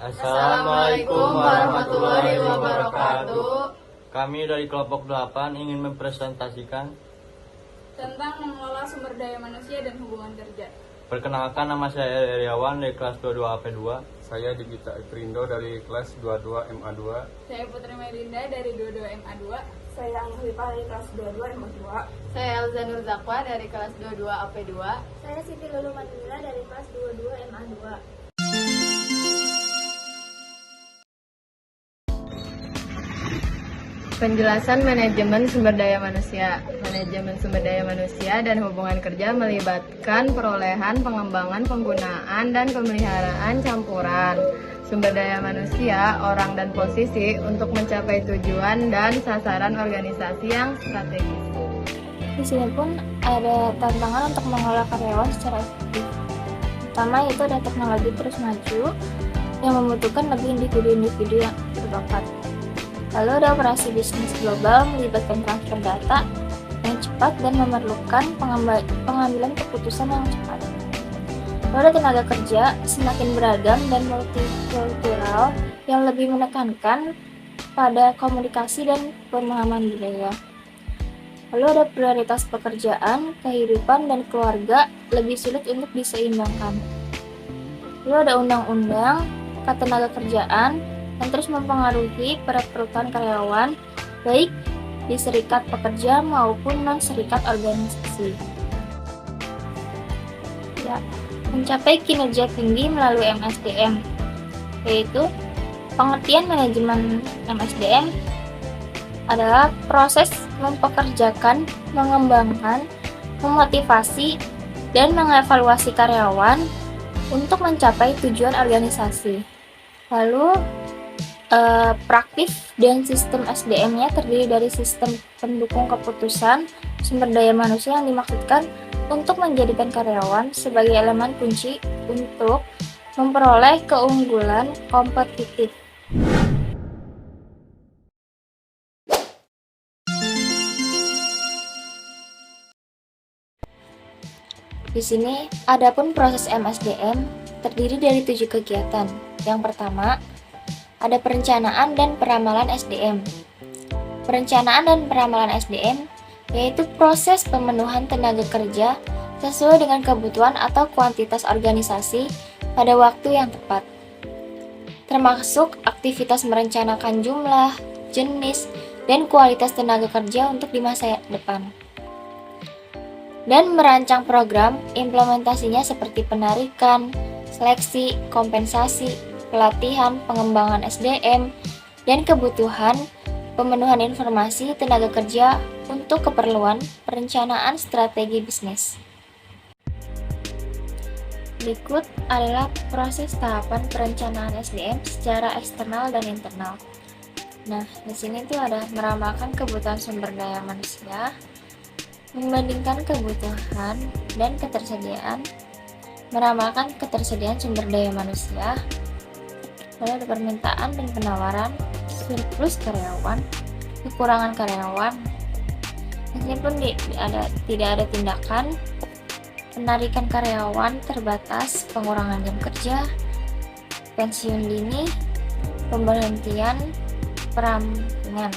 Assalamualaikum warahmatullahi wabarakatuh. Kami dari kelompok 8 ingin mempresentasikan tentang mengelola sumber daya manusia dan hubungan kerja. Perkenalkan, nama saya Eriawan dari kelas 22 AP2. Saya Digita Iprindo dari kelas 22 MA2. Saya Putri Melinda dari 22 MA2. Saya Anggifah dari kelas 22 MA2. Saya Elza Nur Zakwa dari kelas 22 AP2. Saya Siti Lulu Manila dari kelas 22 MA2. Penjelasan manajemen sumber daya manusia. Manajemen sumber daya manusia dan hubungan kerja melibatkan perolehan, pengembangan, penggunaan, dan pemeliharaan campuran sumber daya manusia, orang, dan posisi untuk mencapai tujuan dan sasaran organisasi yang strategis. Di sini pun ada tantangan untuk mengelola karyawan secara efektif. Pertama, yaitu ada teknologi terus maju yang membutuhkan lebih individu-individu yang berbakat. Lalu ada operasi bisnis global melibatkan transfer data yang cepat dan memerlukan pengambilan keputusan yang cepat. Lalu ada tenaga kerja semakin beragam dan multikultural yang lebih menekankan pada komunikasi dan pemahaman budaya. Lalu ada prioritas pekerjaan, kehidupan, dan keluarga lebih sulit untuk diseimbangkan. Lalu ada undang-undang ketenaga kerjaan yang terus mempengaruhi perekrutan karyawan, baik di serikat pekerja maupun non-serikat organisasi. Ya, mencapai kinerja tinggi melalui MSDM, yaitu pengertian manajemen MSDM adalah proses mempekerjakan, mengembangkan, memotivasi, dan mengevaluasi karyawan untuk mencapai tujuan organisasi. Lalu, praktif dan sistem SDM-nya terdiri dari sistem pendukung keputusan sumber daya manusia yang dimaksudkan untuk menjadikan karyawan sebagai elemen kunci untuk memperoleh keunggulan kompetitif. Di sini, adapun proses MSDM terdiri dari 7 kegiatan. Yang pertama, ada perencanaan dan peramalan SDM. Perencanaan dan peramalan SDM yaitu proses pemenuhan tenaga kerja sesuai dengan kebutuhan atau kuantitas organisasi pada waktu yang tepat, termasuk aktivitas merencanakan jumlah, jenis, dan kualitas tenaga kerja untuk di masa depan. Dan merancang program implementasinya seperti penarikan, seleksi, kompensasi, pelatihan, pengembangan SDM, dan kebutuhan pemenuhan informasi tenaga kerja untuk keperluan perencanaan strategi bisnis. Berikut adalah proses tahapan perencanaan SDM secara eksternal dan internal. Nah, di sini tuh ada meramalkan kebutuhan sumber daya manusia, membandingkan kebutuhan dan ketersediaan, meramalkan ketersediaan sumber daya manusia, lalu ada permintaan dan penawaran, surplus karyawan, kekurangan karyawan. Meskipun tidak ada tindakan, penarikan karyawan terbatas, pengurangan jam kerja, pensiun dini, pemberhentian perampingan.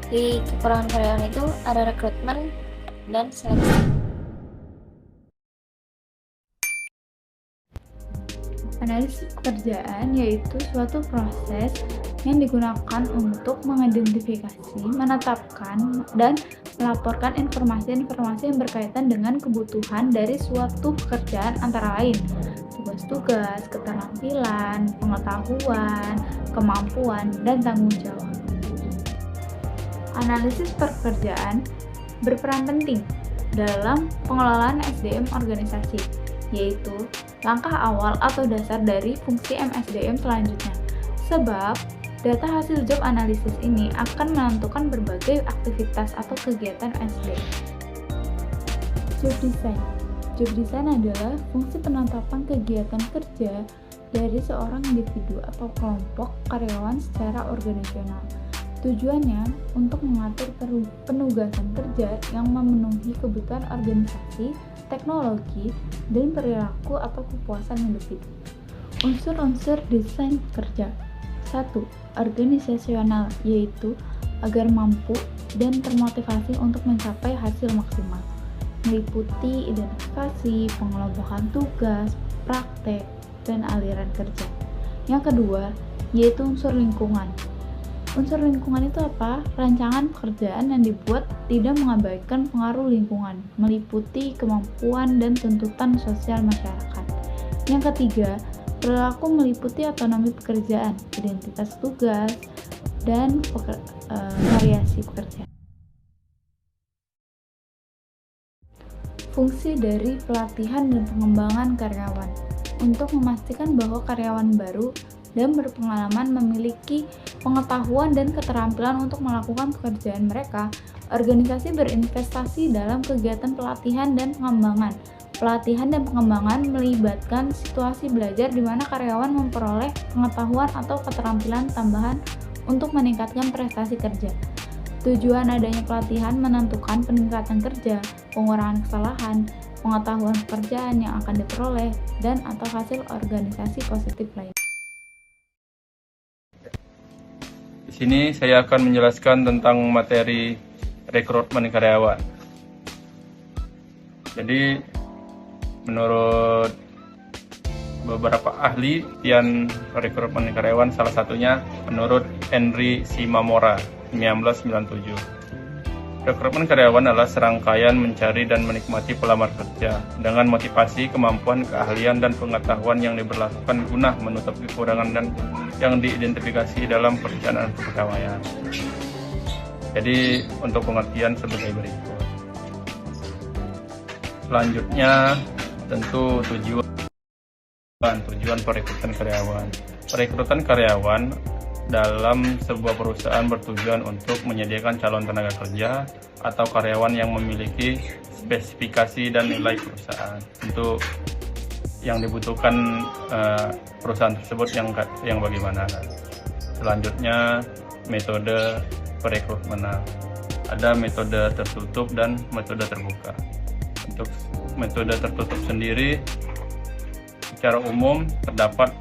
Di kekurangan karyawan itu ada rekrutmen dan seleksi. Analisis pekerjaan yaitu suatu proses yang digunakan untuk mengidentifikasi, menetapkan, dan melaporkan informasi-informasi yang berkaitan dengan kebutuhan dari suatu pekerjaan antara lain tugas-tugas, keterampilan, pengetahuan, kemampuan, dan tanggung jawab. Analisis pekerjaan berperan penting dalam pengelolaan SDM organisasi, yaitu langkah awal atau dasar dari fungsi MSDM selanjutnya. Sebab, data hasil job analisis ini akan menentukan berbagai aktivitas atau kegiatan SDM. Job design. Job design adalah fungsi penetapan kegiatan kerja dari seorang individu atau kelompok karyawan secara organisasional. Tujuannya untuk mengatur penugasan kerja yang memenuhi kebutuhan organisasi, teknologi, dan perilaku atau kepuasan individu. Unsur-unsur desain kerja. 1. Organisasional, yaitu agar mampu dan termotivasi untuk mencapai hasil maksimal, meliputi identifikasi, pengelompokan tugas, praktek, dan aliran kerja. Yang kedua, yaitu unsur lingkungan. Unsur lingkungan itu apa? Rancangan pekerjaan yang dibuat tidak mengabaikan pengaruh lingkungan, meliputi kemampuan dan tuntutan sosial masyarakat. Yang ketiga, perilaku meliputi otonomi pekerjaan, identitas tugas, dan variasi pekerjaan. Fungsi dari pelatihan dan pengembangan karyawan untuk memastikan bahwa karyawan baru dan berpengalaman memiliki pengetahuan dan keterampilan untuk melakukan pekerjaan mereka. Organisasi berinvestasi dalam kegiatan pelatihan dan pengembangan. Pelatihan dan pengembangan melibatkan situasi belajar di mana karyawan memperoleh pengetahuan atau keterampilan tambahan untuk meningkatkan prestasi kerja. Tujuan adanya pelatihan menentukan peningkatan kerja, pengurangan kesalahan, pengetahuan pekerjaan yang akan diperoleh, dan atau hasil organisasi positif lain. Di sini saya akan menjelaskan tentang materi rekrutmen karyawan. Jadi, menurut beberapa ahli yang rekrutmen karyawan, salah satunya menurut Henry Simamora 1997. Rekrutmen karyawan adalah serangkaian mencari dan menikmati pelamar kerja dengan motivasi, kemampuan, keahlian, dan pengetahuan yang diberlakukan guna menutup kekurangan dan yang diidentifikasi dalam perencanaan kepegawaian. Jadi untuk pengertian sebagai berikut. Selanjutnya tentu tujuan perekrutan karyawan. Perekrutan karyawan dalam sebuah perusahaan bertujuan untuk menyediakan calon tenaga kerja atau karyawan yang memiliki spesifikasi dan nilai perusahaan untuk yang dibutuhkan perusahaan tersebut yang bagaimana. Selanjutnya metode perekrutenan. Ada metode tertutup dan metode terbuka. Untuk metode tertutup sendiri secara umum terdapat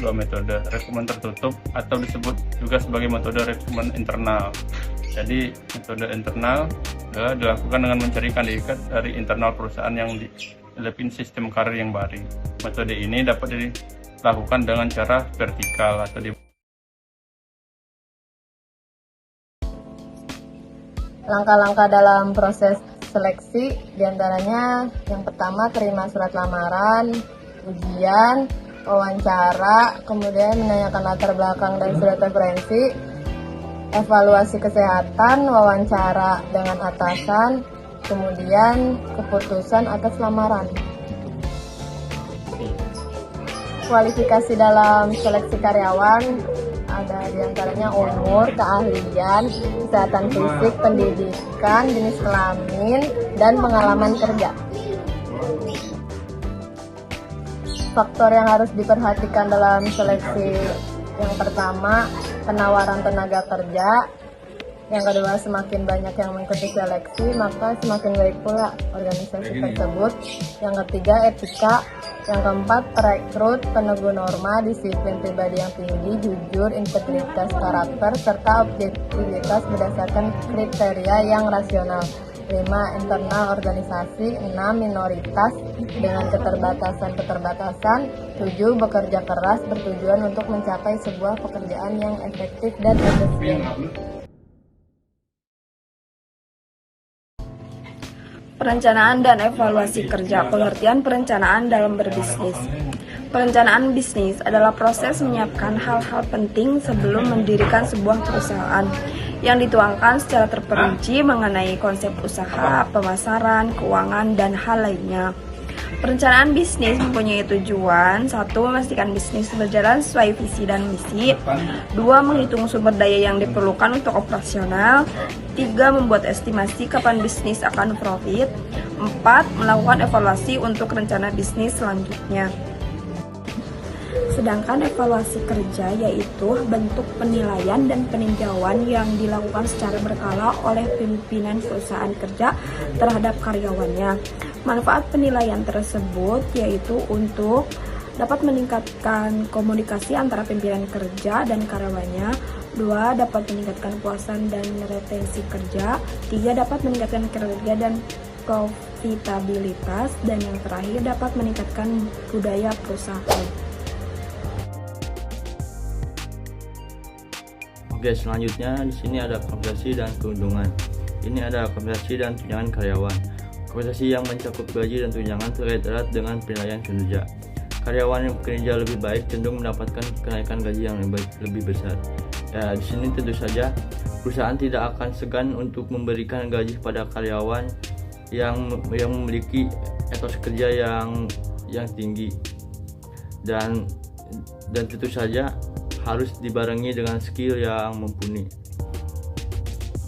dua metode, rekrutmen tertutup atau disebut juga sebagai metode rekrutmen internal. Jadi metode internal adalah dilakukan dengan mencari kandidat dari internal perusahaan yang dilepin sistem karir yang baru. Metode ini dapat dilakukan dengan cara vertikal atau Langkah-langkah dalam proses seleksi diantaranya yang pertama terima surat lamaran, ujian, wawancara, kemudian menanyakan latar belakang dan surat referensi, evaluasi kesehatan, wawancara dengan atasan, kemudian keputusan atas lamaran. Kualifikasi dalam seleksi karyawan ada diantaranya umur, keahlian, kesehatan fisik, pendidikan, jenis kelamin, dan pengalaman kerja. Faktor yang harus diperhatikan dalam seleksi yang pertama, penawaran tenaga kerja. Yang kedua, semakin banyak yang mengikuti seleksi, maka semakin baik pula organisasi tersebut. Yang ketiga, etika. Yang keempat, perekrut peneguh norma, disiplin pribadi yang tinggi, jujur, integritas karakter, serta objektivitas berdasarkan kriteria yang rasional. 5. Internal organisasi. 6. Minoritas dengan keterbatasan. 7. Bekerja keras bertujuan untuk mencapai sebuah pekerjaan yang efektif dan efisien. Perencanaan dan evaluasi kerja. Pengertian perencanaan dalam berbisnis. Perencanaan bisnis adalah proses menyiapkan hal-hal penting sebelum mendirikan sebuah perusahaan yang dituangkan secara terperinci mengenai konsep usaha, pemasaran, keuangan, dan hal lainnya. Perencanaan bisnis mempunyai tujuan: 1. Memastikan bisnis berjalan sesuai visi dan misi. 2. Menghitung sumber daya yang diperlukan untuk operasional. 3. Membuat estimasi kapan bisnis akan profit. 4. Melakukan evaluasi untuk rencana bisnis selanjutnya. Sedangkan evaluasi kerja yaitu bentuk penilaian dan peninjauan yang dilakukan secara berkala oleh pimpinan perusahaan kerja terhadap karyawannya. Manfaat penilaian tersebut yaitu untuk dapat meningkatkan komunikasi antara pimpinan kerja dan karyawannya. 2. Dapat meningkatkan kepuasan dan retensi kerja. 3. Dapat meningkatkan kinerja dan profitabilitas. Dan yang terakhir, dapat meningkatkan budaya perusahaan. Oke, selanjutnya di sini ada kompensasi dan keuntungan. Ini ada kompensasi dan tunjangan karyawan. Kompensasi yang mencakup gaji dan tunjangan terkait erat dengan penilaian kinerja. Karyawan yang bekerja lebih baik cenderung mendapatkan kenaikan gaji yang lebih besar. Ya, di sini tentu saja perusahaan tidak akan segan untuk memberikan gaji pada karyawan yang memiliki etos kerja yang tinggi dan tentu saja harus dibarengi dengan skill yang mumpuni.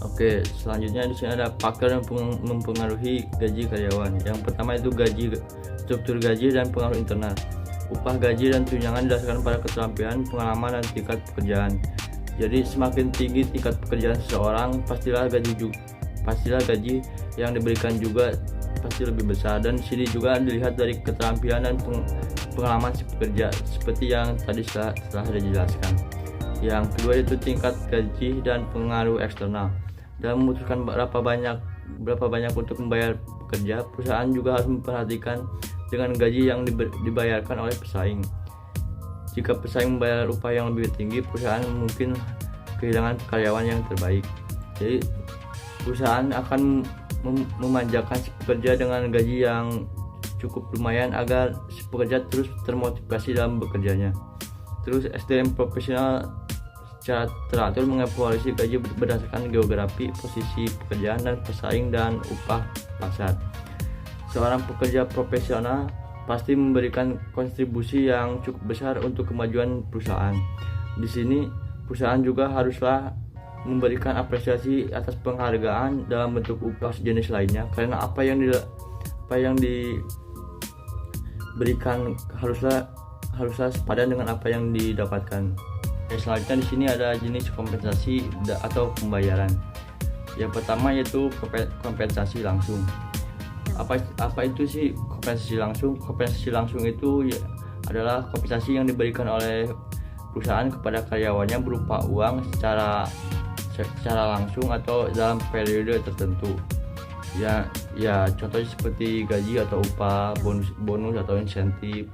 Oke, selanjutnya di sini ada faktor yang mempengaruhi gaji karyawan. Yang pertama itu struktur gaji dan pengaruh internal. Upah, gaji, dan tunjangan didasarkan pada keterampilan, pengalaman, dan tingkat pekerjaan. Jadi semakin tinggi tingkat pekerjaan seseorang, pastilah gaji yang diberikan juga pasti lebih besar. Dan di sini juga dilihat dari keterampilan dan pengalaman si pekerja, seperti yang tadi setelah dijelaskan. Yang kedua itu tingkat gaji dan pengaruh eksternal. Dalam memutuskan berapa banyak untuk membayar pekerja, perusahaan juga harus memperhatikan dengan gaji yang dibayarkan oleh pesaing. Jika pesaing membayar upah yang lebih tinggi, perusahaan mungkin kehilangan karyawan yang terbaik. Jadi perusahaan akan memanjakan si pekerja dengan gaji yang cukup lumayan agar si pekerja terus termotivasi dalam bekerjanya. Terus SDM profesional secara teratur mengevaluasi gaji berdasarkan geografi, posisi pekerjaan, dan pesaing dan upah pasar. Seorang pekerja profesional pasti memberikan kontribusi yang cukup besar untuk kemajuan perusahaan. Di sini perusahaan juga haruslah memberikan apresiasi atas penghargaan dalam bentuk upah sejenis lainnya, karena apa yang diberikan haruslah sepadan dengan apa yang didapatkan. Selanjutnya di sini ada jenis kompensasi atau pembayaran. Yang pertama yaitu kompensasi langsung. Apa itu sih kompensasi langsung? Kompensasi langsung itu adalah kompensasi yang diberikan oleh perusahaan kepada karyawannya berupa uang secara langsung atau dalam periode tertentu. Ya contohnya seperti gaji atau upah, bonus atau insentif.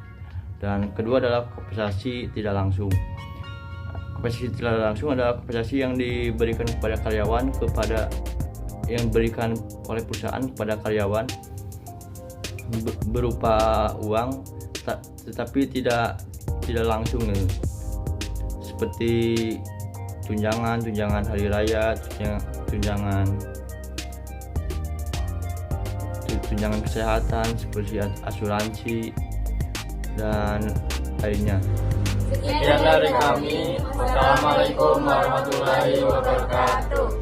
Dan kedua adalah kompensasi tidak langsung. Kompensasi tidak langsung adalah kompensasi yang diberikan kepada karyawan yang diberikan oleh perusahaan kepada karyawan berupa uang, tetapi tidak langsung, seperti tunjangan hari raya, tunjangan kesehatan seperti asuransi dan lainnya. Sekian dari kami. Wassalamualaikum warahmatullahi wabarakatuh.